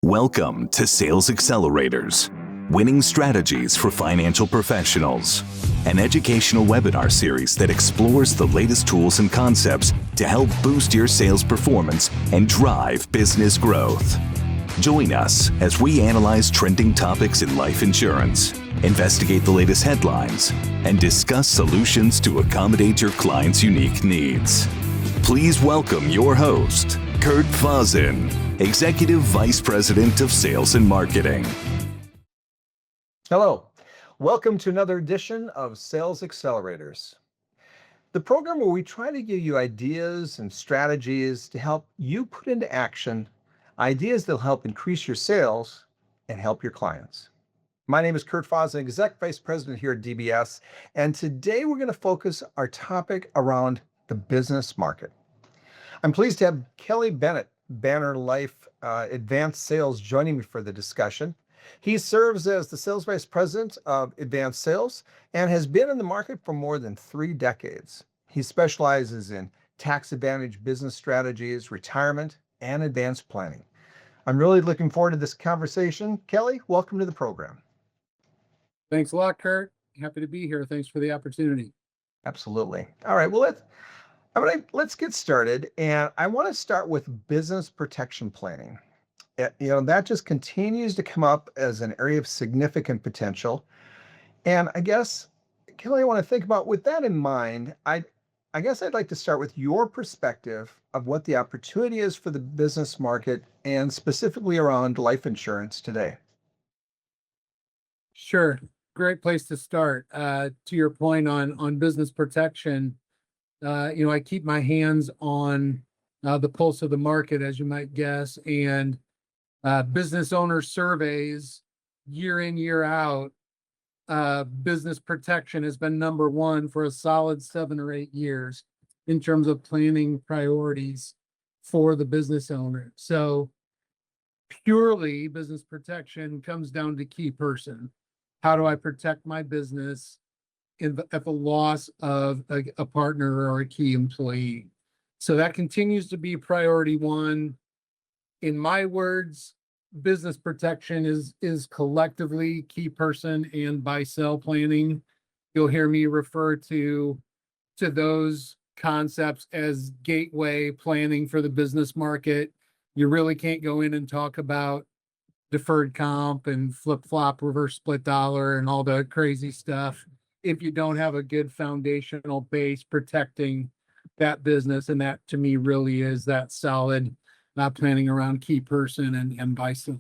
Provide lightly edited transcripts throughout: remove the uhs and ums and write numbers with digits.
Welcome to Sales Accelerators, Winning Strategies for Financial Professionals, an educational webinar series that explores the latest tools and concepts to help boost your sales performance and drive business growth. Join us as we analyze trending topics in life insurance, investigate the latest headlines, and discuss solutions to accommodate your clients' unique needs. Please welcome your host, Kurt Fazen, Executive Vice President of Sales and Marketing. Hello, welcome to another edition of Sales Accelerators, the program where we try to give you ideas and strategies to help you put into action ideas that will help increase your sales and help your clients. My name is Kurt Fazen, Exec Vice President here at DBS, and today we're going to focus our topic around the business market. I'm pleased to have Kelly Bennett, Banner Life Advanced Sales, joining me for the discussion. He serves as the Sales Vice President of Advanced Sales and has been in the market for more than 3 decades. He specializes in tax advantage business strategies, retirement, and advanced planning. I'm really looking forward to this conversation. Kelly, welcome to the program. Thanks a lot, Kurt. Happy to be here. Thanks for the opportunity. Absolutely. All right. Well, let's get started. And I want to start with business protection planning. That just continues to come up as an area of significant potential. And I guess, Kelly, I want to think about, with that in mind, I guess I'd like to start with your perspective of what the opportunity is for the business market and specifically around life insurance today. Sure. Great place to start. To your point on business protection, I keep my hands on the pulse of the market, as you might guess, and business owner surveys year in, year out. Business protection has been number one for a solid 7 or 8 years in terms of planning priorities for the business owner. So purely business protection comes down to key person. How do I protect my business at the loss of a partner or a key employee? So that continues to be priority one. In my words, business protection is collectively key person and buy-sell planning. You'll hear me refer to those concepts as gateway planning for the business market. You really can't go in and talk about deferred comp and flip-flop reverse split dollar and all the crazy stuff if you don't have a good foundational base protecting that business. And that, to me, really is that solid planning around key person and buy-sell.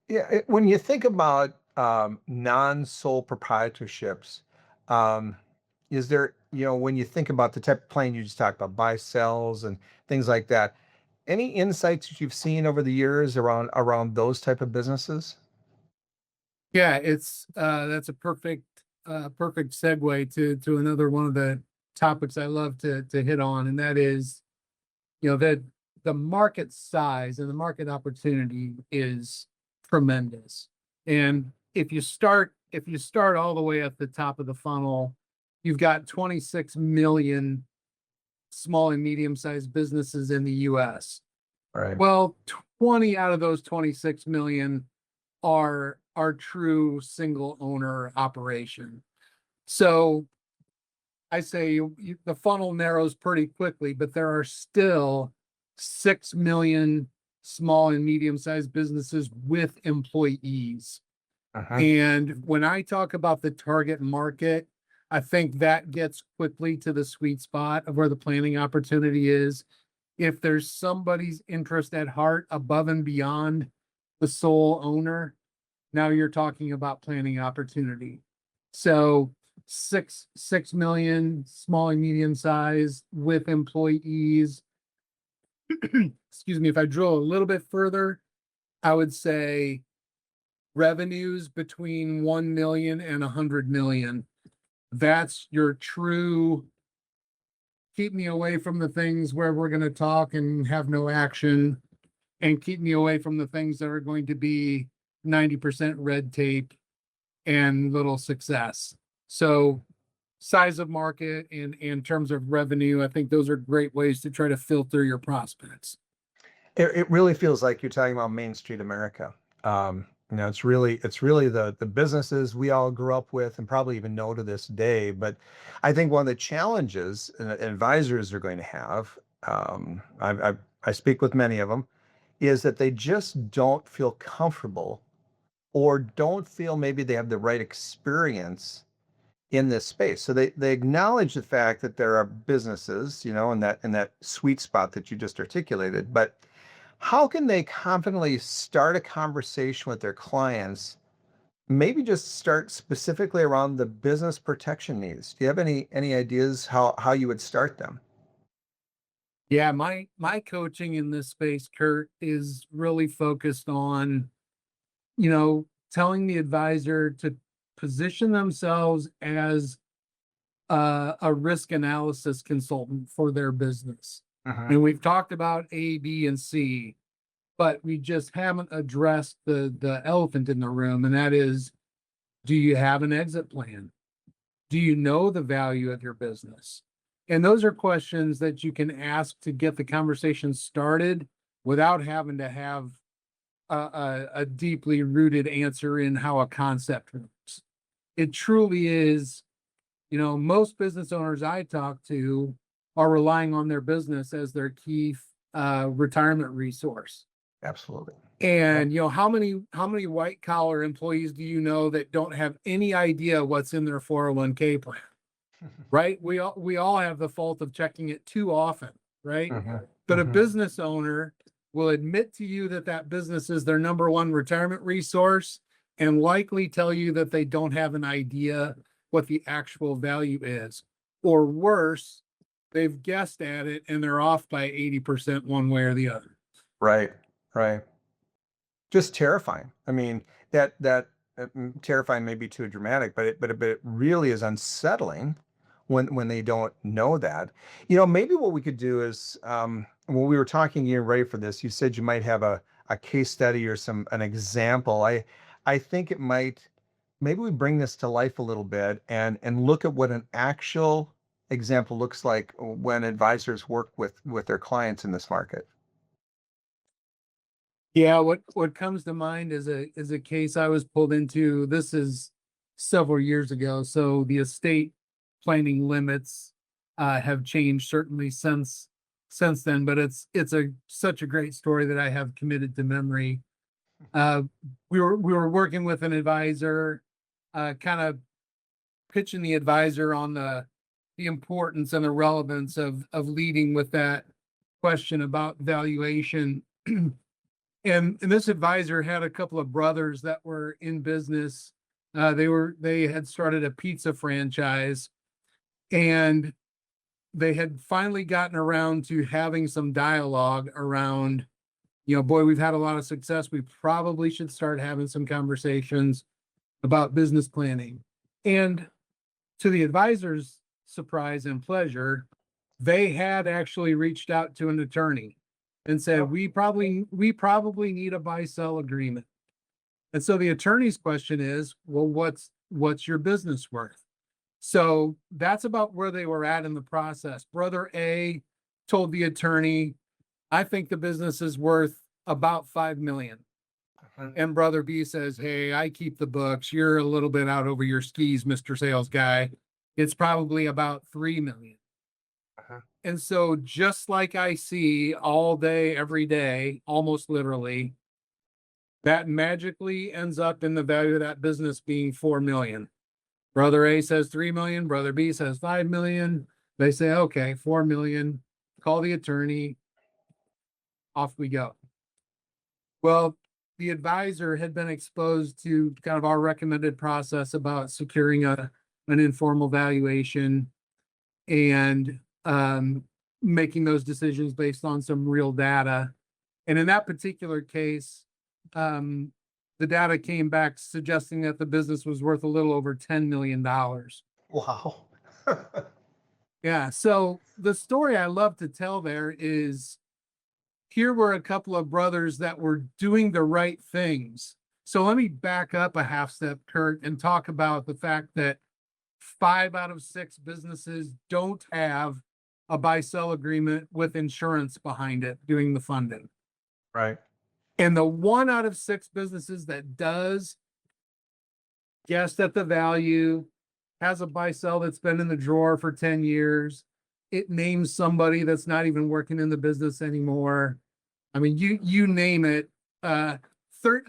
Yeah, when you think about non-sole proprietorships, is there, when you think about the type of plan you just talked about, buy-sells and things like that, any insights that you've seen over the years around those type of businesses? Yeah, that's a perfect segue to another one of the topics I love to hit on, and that is, that the market size and the market opportunity is tremendous. And if you start all the way at the top of the funnel, you've got 26 million small and medium-sized businesses in the U.S. Right. Well, 20 out of those 26 million are true single owner operation. So I say the funnel narrows pretty quickly, but there are still 6 million small and medium-sized businesses with employees. And when I talk about the target market, I think that gets quickly to the sweet spot of where the planning opportunity is. If there's somebody's interest at heart above and beyond the sole owner, now you're talking about planning opportunity. So 6 million small and medium sized with employees. Excuse me, if I drill a little bit further, I would say revenues between 1 million and 100 million. That's your true keep me away from the things where we're going to talk and have no action, and keep me away from the things that are going to be 90% red tape and little success. So size of market and in terms of revenue, I think those are great ways to try to filter your prospects. It really feels like you're talking about Main Street America. It's really the businesses we all grew up with and probably even know to this day. But I think one of the challenges advisors are going to have, I speak with many of them, is that they just don't feel comfortable or don't feel maybe they have the right experience in this space. So they acknowledge the fact that there are businesses, in that sweet spot that you just articulated, but how can they confidently start a conversation with their clients? Maybe just start specifically around the business protection needs. Do you have any ideas how you would start them? Yeah, my coaching in this space, Kurt, is really focused on, telling the advisor to position themselves as a risk analysis consultant for their business. Hmm. And we've talked about A, B, and C, but we just haven't addressed the elephant in the room, and that is, do you have an exit plan? Do you know the value of your business? And those are questions that you can ask to get the conversation started without having to have a deeply rooted answer in how a concept works. It truly is, most business owners I talk to are relying on their business as their key retirement resource. Absolutely. Yeah. And how many white collar employees do you know that don't have any idea what's in their 401k plan? Right? We all have the fault of checking it too often, right? Mhm. But a Mhm. business owner will admit to you that that business is their number one retirement resource and likely tell you that they don't have an idea what the actual value is. Or worse, they've guessed at it and they're off by 80% one way or the other. Right. Right. Just terrifying. I mean, that terrifying may be too dramatic, but it really is unsettling when they don't know that. Maybe what we could do is, when we were talking, you're ready for this. You said you might have a case study or an example. I think it might maybe we bring this to life a little bit and look at what an actual example looks like when advisors work with their clients in this market. Yeah, what comes to mind is a case I was pulled into. This is several years ago, so the estate planning limits have changed certainly since then. But it's a such a great story that I have committed to memory. Uh, we were working with an advisor, kind of pitching the advisor on the importance and the relevance of leading with that question about valuation. And this advisor had a couple of brothers that were in business. They had started a pizza franchise, and they had finally gotten around to having some dialogue around, boy, we've had a lot of success. We probably should start having some conversations about business planning. And to the advisor's surprise and pleasure, they had actually reached out to an attorney and said, Oh. we probably need a buy-sell agreement. And so the attorney's question is, well, what's your business worth? So that's about where they were at in the process. Brother A told the attorney, I think the business is worth about 5 million. Mhm. And brother B says, hey, I keep the books. You're a little bit out over your skis, Mr. Sales Guy. It's probably about 3 million. Uh-huh. And so just like I see all day, every day, almost literally, that magically ends up in the value of that business being 4 million. Brother A says 3 million, brother B says 5 million. They say, okay, 4 million, call the attorney, off we go. Well, the advisor had been exposed to kind of our recommended process about securing an informal valuation and making those decisions based on some real data. And in that particular case, the data came back suggesting that the business was worth a little over $10 million. Wow. Yeah. So the story I love to tell there is, here were a couple of brothers that were doing the right things. So let me back up a half step, Kurt, and talk about the fact that 5 out of 6 businesses don't have a buy sell agreement with insurance behind it doing the funding. Right. And the 1 out of 6 businesses that does guessed at the value, has a buy sell that's been in the drawer for 10 years. It names somebody that's not even working in the business anymore. I mean, you name it. The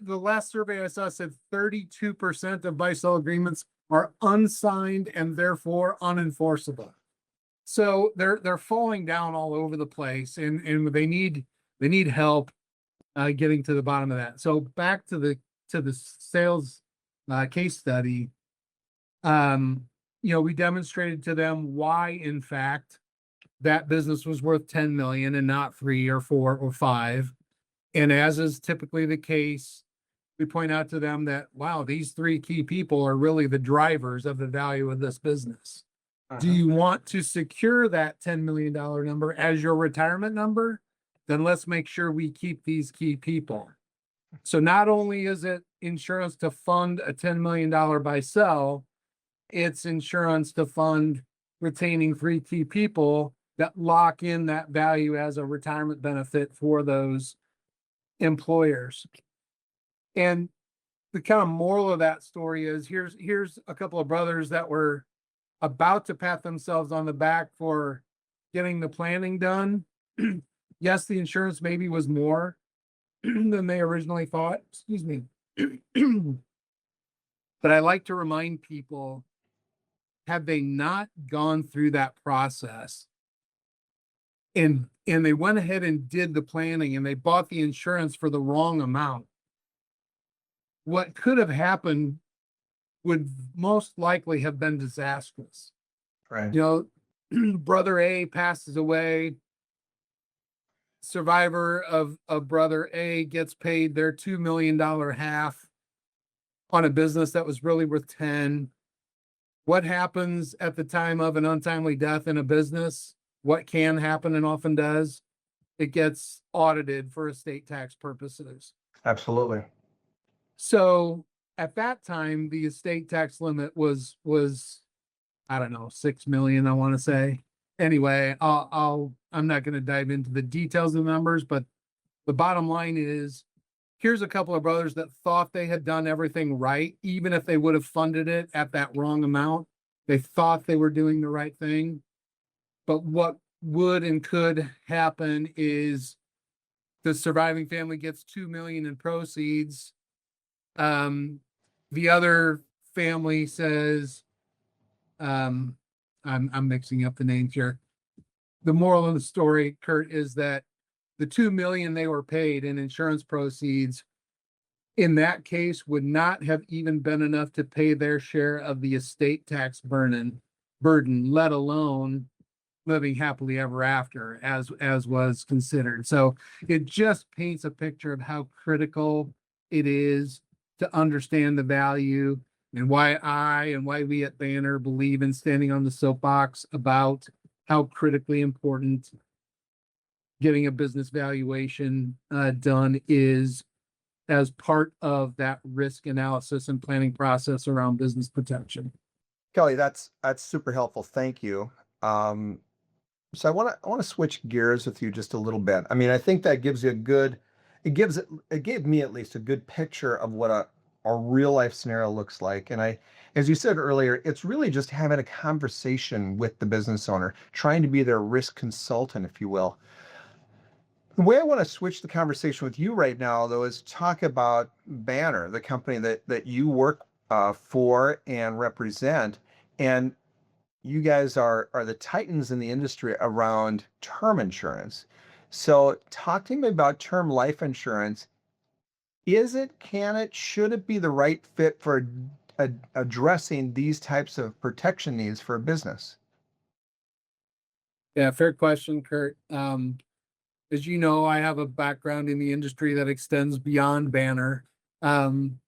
last survey I saw said 32% of buy sell agreements are unsigned and therefore unenforceable. So they're falling down all over the place, and they need help getting to the bottom of that. So back to the sales case study. We demonstrated to them why, in fact, that business was worth 10 million and not 3 or 4 or 5. And as is typically the case, we point out to them that, wow, these 3 key people are really the drivers of the value of this business. Do you want to secure that $10 million number as your retirement number? Then let's make sure we keep these key people. So not only is it insurance to fund a $10 million buy sell, it's insurance to fund retaining 3 key people that lock in that value as a retirement benefit for those employers. And the kind of moral of that story is here's a couple of brothers that were about to pat themselves on the back for getting the planning done. Yes, the insurance maybe was more than they originally thought. Excuse me. But I like to remind people, had they not gone through that process and they went ahead and did the planning and they bought the insurance for the wrong amount, what could have happened would most likely have been disastrous. Right. Brother A passes away. Survivor of brother A gets paid their $2 million half on a business that was really worth 10. What happens at the time of an untimely death in a business? What can happen and often does? It gets audited for estate tax purposes. Absolutely. So at that time, the estate tax limit was I don't know, 6 million, I want to say. Anyway, I'm not going to dive into the details of the numbers, but the bottom line is, here's a couple of brothers that thought they had done everything right, even if they would have funded it at that wrong amount. They thought they were doing the right thing. But what would and could happen is the surviving family gets 2 million in proceeds. The other family says, I'm mixing up the names here. The moral of the story, Kurt, is that the 2 million they were paid in insurance proceeds in that case would not have even been enough to pay their share of the estate tax burden, let alone living happily ever after, as was considered. So it just paints a picture of how critical it is to understand the value, and why we at Banner believe in standing on the soapbox about how critically important getting a business valuation done is as part of that risk analysis and planning process around business protection. Kelly, that's super helpful. Thank you. So I want to switch gears with you just a little bit. I mean, I think that gives you it gave me at least a good picture of what a real life scenario looks like. And as you said earlier, it's really just having a conversation with the business owner, trying to be their risk consultant, if you will. The way I want to switch the conversation with you right now, though, is talk about Banner, the company that you work for and represent. And you guys are the titans in the industry around term insurance. So talk to me about term life insurance. Should it be the right fit for addressing these types of protection needs for a business? Yeah, fair question, Kurt. As you know, I have a background in the industry that extends beyond Banner, and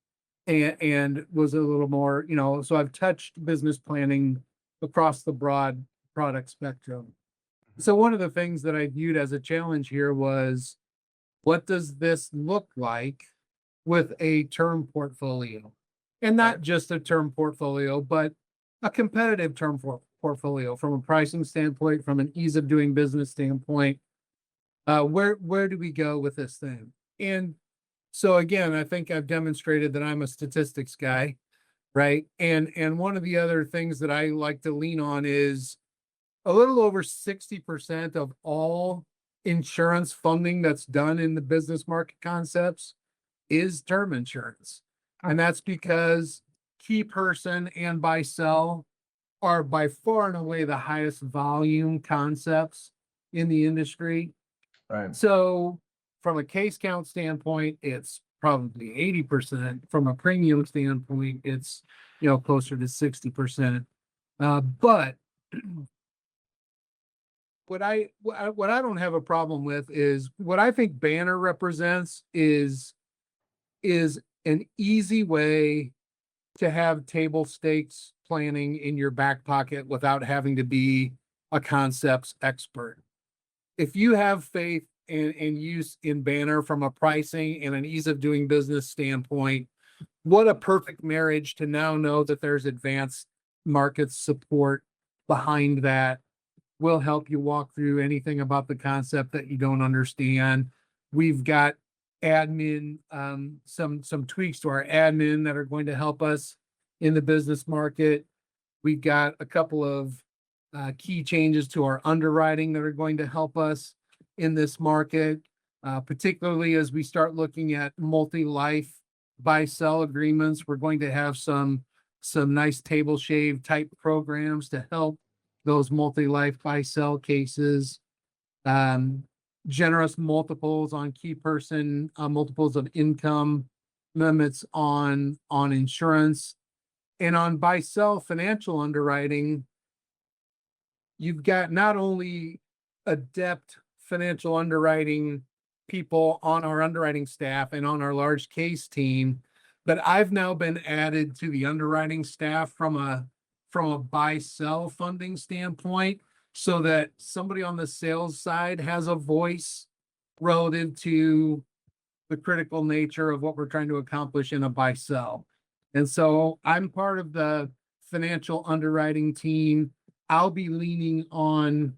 was a little more, so I've touched business planning across the broad product spectrum. So one of the things that I viewed as a challenge here was, what does this look like with a term portfolio? And not just a term portfolio, but a competitive term portfolio from a pricing standpoint, from an ease of doing business standpoint. Where do we go with this thing? And so again, I think I've demonstrated that I'm a statistics guy, right? And one of the other things that I like to lean on is a little over 60% of all insurance funding that's done in the business market concepts is term insurance. And that's because key person and buy sell are by far and away the highest volume concepts in the industry. Right. So from a case count standpoint, it's probably 80%. From a premium standpoint, it's, closer to 60%. But what I don't have a problem with is what I think Banner represents is an easy way to have table stakes planning in your back pocket without having to be a concepts expert. If you have faith and use in Banner from a pricing and an ease of doing business standpoint, what a perfect marriage to now know that there's advanced market support behind that. Will help you walk through anything about the concept that you don't understand. We've got admin, some tweaks to our admin that are going to help us in the business market. We've got a couple of key changes to our underwriting that are going to help us in this market, particularly as we start looking at multi-life buy-sell agreements. We're going to have some nice table shave type programs to help those multi-life buy-sell cases. Generous multiples on key person, multiples of income, limits on insurance, and on buy-sell financial underwriting. You've got not only adept financial underwriting people on our underwriting staff and on our large case team, but I've now been added to the underwriting staff from a buy-sell funding standpoint, so that somebody on the sales side has a voice relative to the critical nature of what we're trying to accomplish in a buy-sell. And so I'm part of the financial underwriting team. I'll be leaning on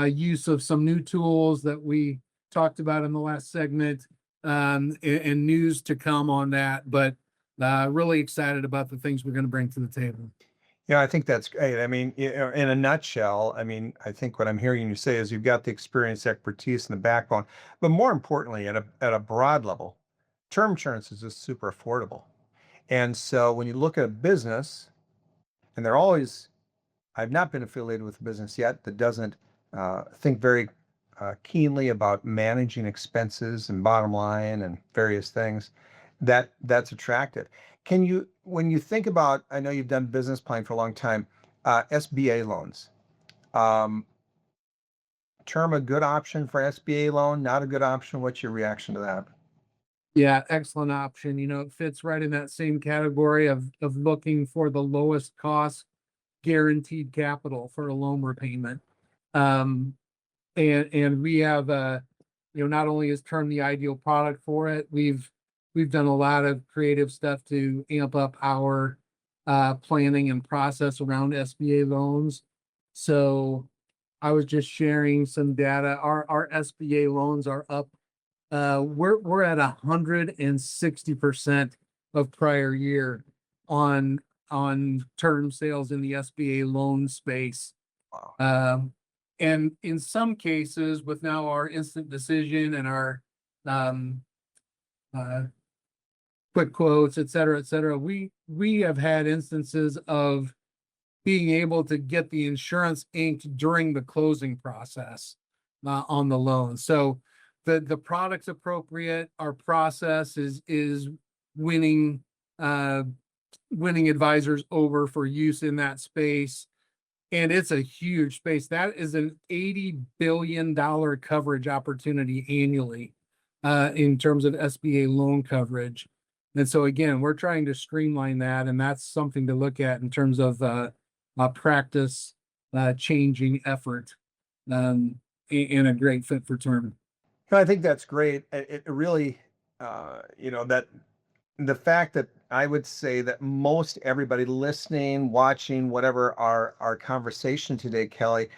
use of some new tools that we talked about in the last segment, and news to come on that, but really excited about the things we're going to bring to the table. Yeah, I think that's great. I mean, in a nutshell, I mean, I think what I'm hearing you say is you've got the experience, expertise, and the backbone, but more importantly, at a broad level, term insurance is just super affordable. And so when you look at a business, and I've not been affiliated with a business yet that doesn't think very keenly about managing expenses and bottom line and various things, that's attractive. When you think about, I know you've done business planning for a long time, SBA loans, term a good option for SBA loan, not a good option? What's your reaction to that? Yeah, excellent option. It fits right in that same category of looking for the lowest cost guaranteed capital for a loan repayment. And we have not only is term the ideal product for it, we've done a lot of creative stuff to amp up our planning and process around SBA loans. So I was just sharing some data. Our SBA loans are up. We're at 160% of prior year on term sales in the SBA loan space. Wow. And in some cases, with now our instant decision and our quick quotes, et cetera, we have had instances of being able to get the insurance inked during the closing process on the loan. So the product's appropriate. Our process is winning advisors over for use in that space. And it's a huge space. That is an $80 billion coverage opportunity annually in terms of SBA loan coverage. And so again, we're trying to streamline that, and that's something to look at in terms of a practice changing effort, and a great fit for term. I think that's great. It really, that the fact that I would say that most everybody listening, watching, whatever our conversation today, Kelly,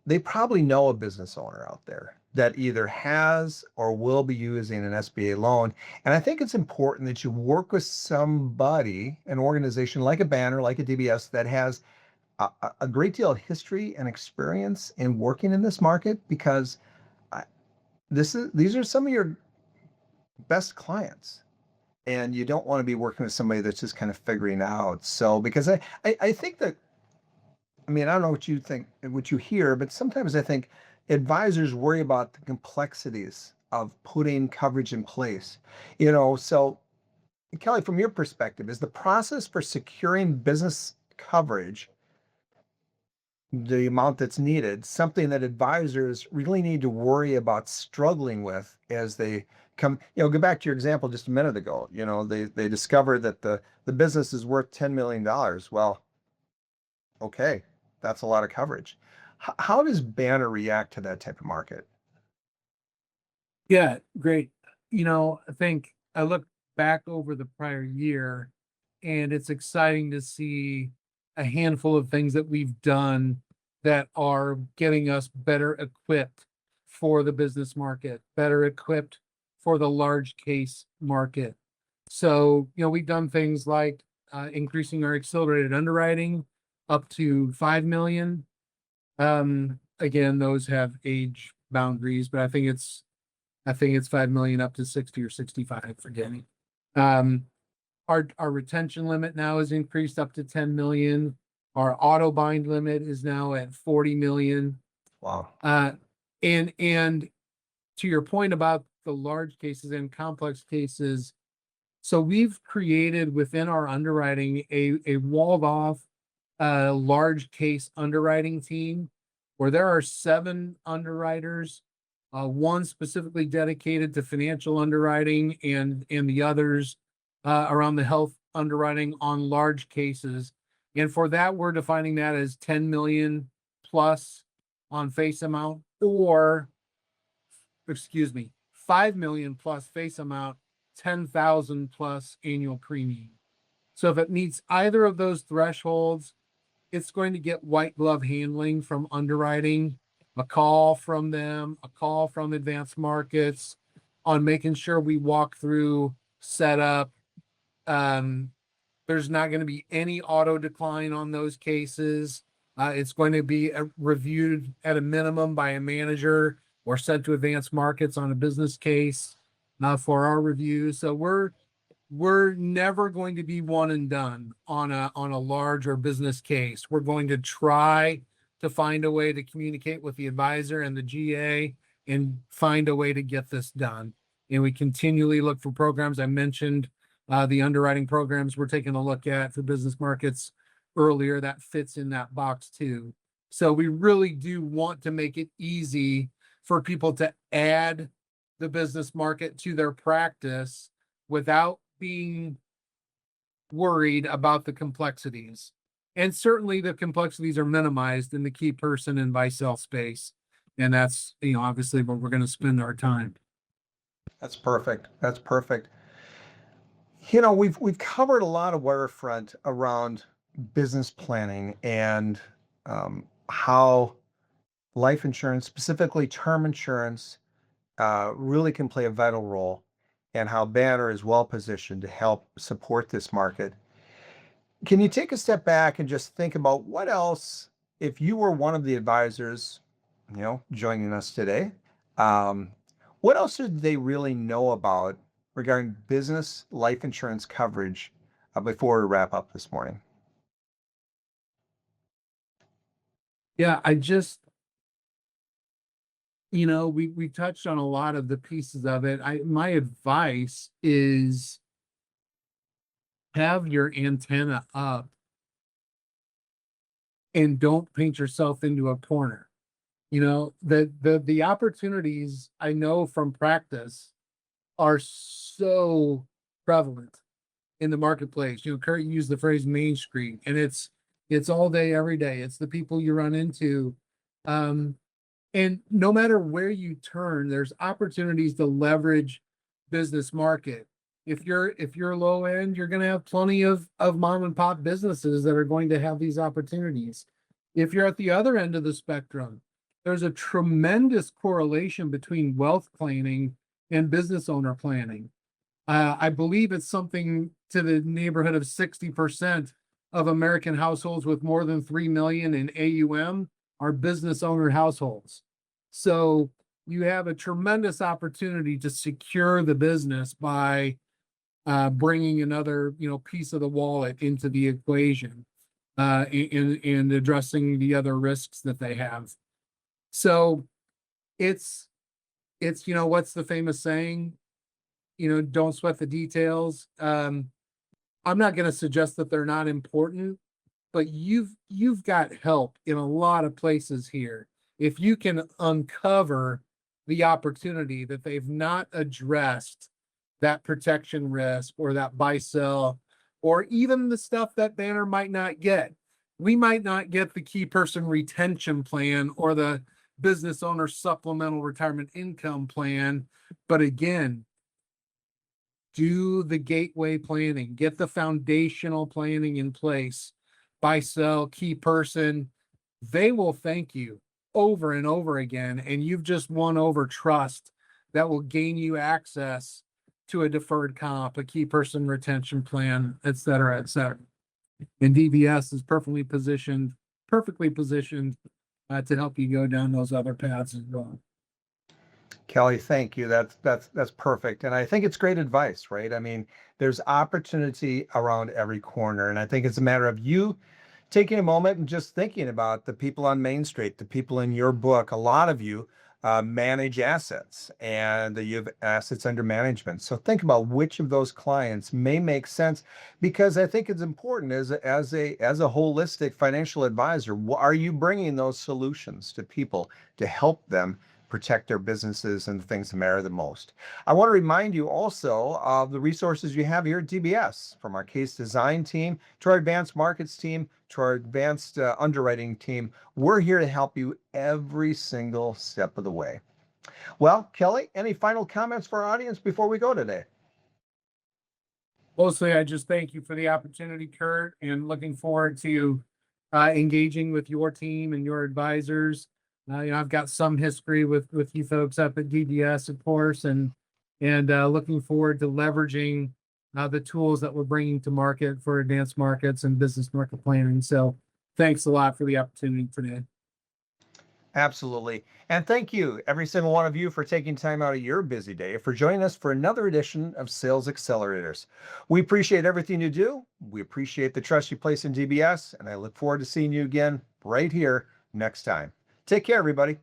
they probably know a business owner out there. that either has or will be using an SBA loan. And I think it's important that you work with somebody, an organization like a Banner, like a DBS, that has a great deal of history and experience in working in this market, because I, these are some of your best clients, and you don't want to be working with somebody that's just kind of figuring out. So because I think that, I mean, I don't know what you think, what you hear, but sometimes I think advisors worry about the complexities of putting coverage in place. So Kelly, from your perspective, is the process for securing business coverage, the amount that's needed, something that advisors really need to worry about struggling with as they come, go back to your example just a minute ago. They discover that the business is worth $10 million. Well, okay, that's a lot of coverage. How does Banner react to that type of market? Yeah, great. I think I look back over the prior year, and it's exciting to see a handful of things that we've done that are getting us better equipped for the business market, better equipped for the large case market. So, we've done things like increasing our accelerated underwriting up to 5 million. Again, those have age boundaries, but I think it's 5 million up to 60 or 65, forgetting. Our retention limit now is increased up to 10 million. Our auto bind limit is now at 40 million. Wow. And to your point about the large cases and complex cases, so we've created within our underwriting a walled off large case underwriting team where there are 7 underwriters, one specifically dedicated to financial underwriting, and the others around the health underwriting on large cases. And for that, we're defining that as 10 million plus on face amount, or 5 million plus face amount, 10,000 plus annual premium. So if it meets either of those thresholds, it's going to get white glove handling from underwriting, a call from them, a call from advanced markets on making sure we walk through setup. There's not going to be any auto decline on those cases. It's going to be reviewed at a minimum by a manager or sent to advanced markets on a business case for our review. So we're never going to be one and done on a large or business case. We're going to try to find a way to communicate with the advisor and the GA and find a way to get this done. And we continually look for programs. I mentioned the underwriting programs we're taking a look at for business markets earlier. That fits in that box too. So we really do want to make it easy for people to add the business market to their practice without being worried about the complexities. And certainly the complexities are minimized in the key person and buy-sell space. And that's, obviously where we're going to spend our time. That's perfect. That's perfect. We've covered a lot of waterfront around business planning and how life insurance, specifically term insurance, really can play a vital role, and how Banner is well positioned to help support this market. Can you take a step back and just think about what else, if you were one of the advisors, joining us today, what else should they really know about regarding business life insurance coverage before we wrap up this morning? Yeah, we touched on a lot of the pieces of it. My advice is have your antenna up and don't paint yourself into a corner. The opportunities I know from practice are so prevalent in the marketplace. Kurt used the phrase Main Street, and it's all day, every day. It's the people you run into. And no matter where you turn, there's opportunities to leverage business market. If you're low end, you're going to have plenty of mom and pop businesses that are going to have these opportunities. If you're at the other end of the spectrum, there's a tremendous correlation between wealth planning and business owner planning. I believe it's something to the neighborhood of 60% of American households with more than 3 million in AUM are business owner households. So you have a tremendous opportunity to secure the business by bringing another, piece of the wallet into the equation, and addressing the other risks that they have. So it's, what's the famous saying? Don't sweat the details. I'm not going to suggest that they're not important, but you've got help in a lot of places here. If you can uncover the opportunity that they've not addressed, that protection risk or that buy sell, or even the stuff that Banner might not get. We might not get the key person retention plan or the business owner supplemental retirement income plan, but again, do the gateway planning, get the foundational planning in place. Buy, sell, key person, they will thank you over and over again. And you've just won over trust that will gain you access to a deferred comp, a key person retention plan, et cetera, et cetera. And DBS is perfectly positioned to help you go down those other paths as well. Kelly, thank you. That's perfect. And I think it's great advice, right? I mean, there's opportunity around every corner. And I think it's a matter of you taking a moment and just thinking about the people on Main Street, the people in your book. A lot of you manage assets and you have assets under management. So think about which of those clients may make sense, because I think it's important as a holistic financial advisor. Are you bringing those solutions to people to help them protect their businesses and the things that matter the most? I want to remind you also of the resources you have here at DBS, from our case design team to our advanced markets team to our advanced underwriting team. We're here to help you every single step of the way. Well, Kelly, any final comments for our audience before we go today? Mostly, I just thank you for the opportunity, Kurt, and looking forward to engaging with your team and your advisors. I've got some history with you folks up at DBS, of course, and looking forward to leveraging the tools that we're bringing to market for advanced markets and business market planning. So thanks a lot for the opportunity today. Absolutely. And thank you, every single one of you, for taking time out of your busy day for joining us for another edition of Sales Accelerators. We appreciate everything you do. We appreciate the trust you place in DBS, and I look forward to seeing you again right here next time. Take care, everybody.